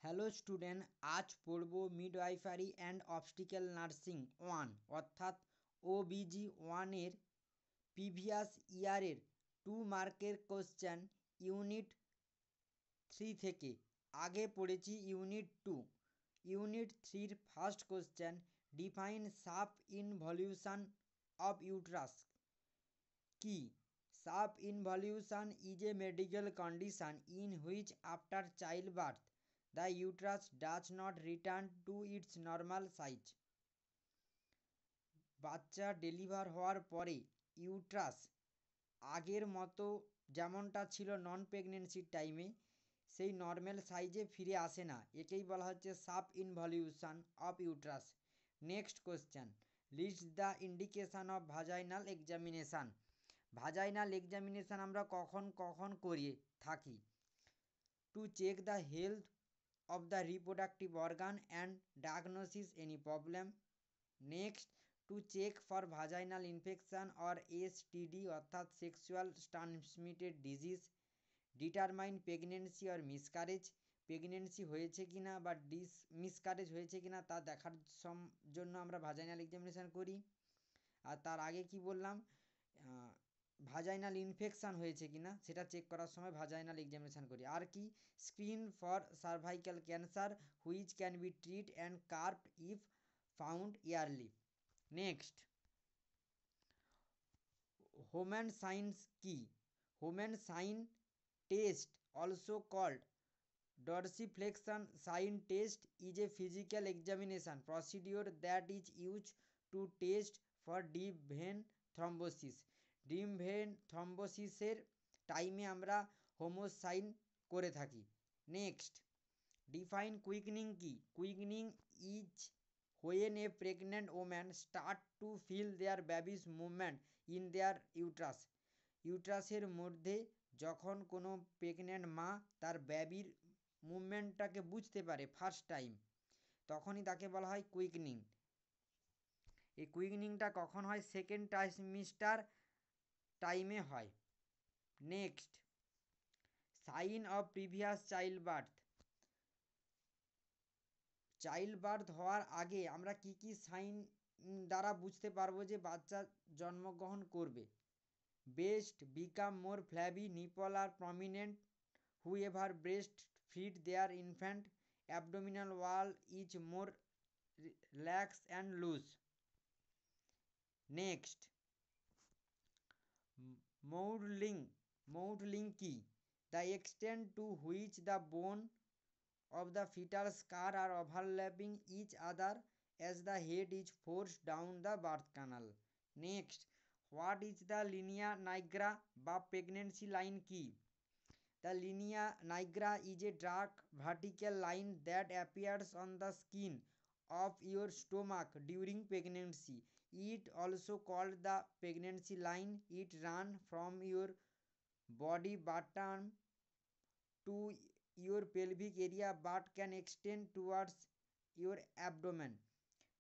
Hello student, আজ পড়ব midwifery and obstacle nursing 1 অর্থাৎ OBG 1 এর প্রিভিয়াস ইয়ারের 2 মার্কের কোশ্চেন ইউনিট 3 থেকে। আগে পড়েছি unit 2। Unit 3 first question, define sub involution of uterus কি? Sub involution is a medical condition in which after childbirth the uterus does not return to its normal size. বাচ্চা deliver হওয়ার পরে uterus আগের মতো যেমনটা ছিল নন প্রেগনেন্সির টাইমে সেই নর্মাল সাইজে ফিরে আসে না। একেই বলা হচ্ছে sub involution of uterus. Next question, list the indication of vaginal examination. Vaginal examination আমরা কখন কখন করিয়ে থাকি? To check the health of the reproductive organ and diagnosis any problem. Next, to check for vaginal infection or STD অর্থাৎ sexual transmitted disease. Determine pregnancy or miscarriage. Pregnancy হয়েছে কিনা বা miscarriage হয়েছে কিনা তা দেখার জন্য আমরা ভাজাইনাল এক্সামিনেশান করি। আর তার আগে কি বললাম, ভাজাইনাল ইনফেকশান হয়েছে কিনা সেটা চেক করার সময় ভাজাইনাল এক্সামিনেশান করি। আর কি, screen for cervical cancer which can be treat and cured if found early. Next, Homan signs কি? Homan sign test also called dorsiflexion sign test is a physical examination procedure that is used to test for deep vein thrombosis. Deep vein থ্রম্বোসিসের টাইমে আমরা Homan sign করে থাকি। Next, define quickening কি? Quickening is when a pregnant woman start to feel their babies movement in their uterus. ইউট্রাসের মধ্যে যখন কোনো প্রেগনেন্ট মা তার বেবির মুভমেন্টটাকে বুঝতে পারে ফার্স্ট টাইম, তখনই তাকে বলা হয় কুইকনিং। এই কুইকনিংটা কখন হয়? সেকেন্ড ট্রাইমিস্টার টাইমে হয়। Next, sign of previous childbirth. Childbirth হওয়ার আগে আমরা কি কি সাইন দ্বারা বুঝতে পারবো যে বাচ্চা জন্মগ্রহণ করবে? Breast become more flabby, nipple are prominent, whoever breastfeed their infant, abdominal wall is more lax and loose. Next, modeling কি? The extent to which the bone of the fetal skull are overlapping each other as the head is forced down the birth canal. Next, what is the linea nigra বা pregnancy line কি? The linea nigra is a dark vertical line that appears on the skin of your stomach during pregnancy. It also called the pregnancy line. It runs from your body bottom to your pelvic area but can extend towards your abdomen.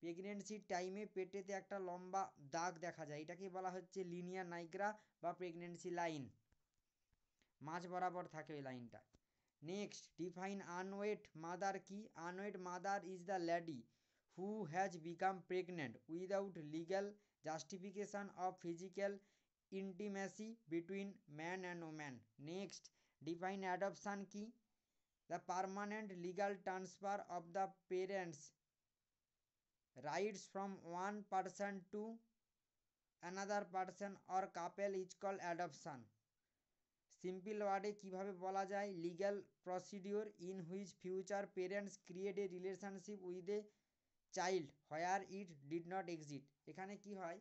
প্রেগনেন্সির টাইমে পেটেতে একটা লম্বা দাগ দেখা যায়, এটাকে বলা হচ্ছে লিনিয়া নাইগ্রা বা প্রেগনেন্সি লাইন। মাঝ বরাবর থাকে ওই লাইনটা। নেক্সট, ডিফাইন আনওয়েড মাদার কি? Unwed mother is the lady who has become pregnant without legal justification of physical intimacy between man and woman. Next, define adoption কি? The permanent legal transfer of the parents rights from one person to another person or couple is called adoption. Simple ওয়ার্ডে কীভাবে বলা যায়? Legal procedure in which future parents create a relationship with a child where it did not exist. এখানে কি হয়,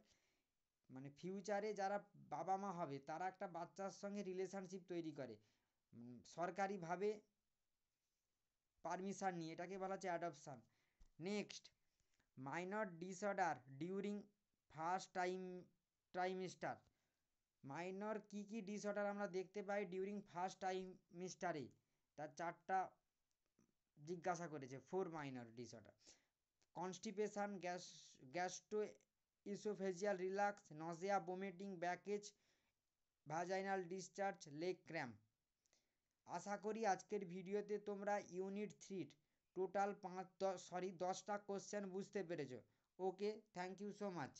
মানে ফিউচারে যারা বাবা মা হবে তারা একটা বাচ্চার সঙ্গে রিলেশনশিপ তৈরি করে সরকারিভাবে পারমিশন নিয়ে, এটাকে বলা হচ্ছে adoption. Next, minor disorder during first trimester. Minor কি কি ডিসঅর্ডার আমরা দেখতে পাই ডিউরিং ফার্স্ট ট্রাইমিস্টারে? তার 4টা জিজ্ঞাসা করেছে, 4 minor disorder. Constipation, gastro oesophageal reflux, nausea, vomiting, backache, vaginal discharge, leg cramp. আশা করি আজকের ভিডিওতে তোমরা ইউনিট 3 টোটাল 10টা কোশ্চেন বুঝতে পেরেছো। ওকে, থ্যাংক ইউ সো মাচ।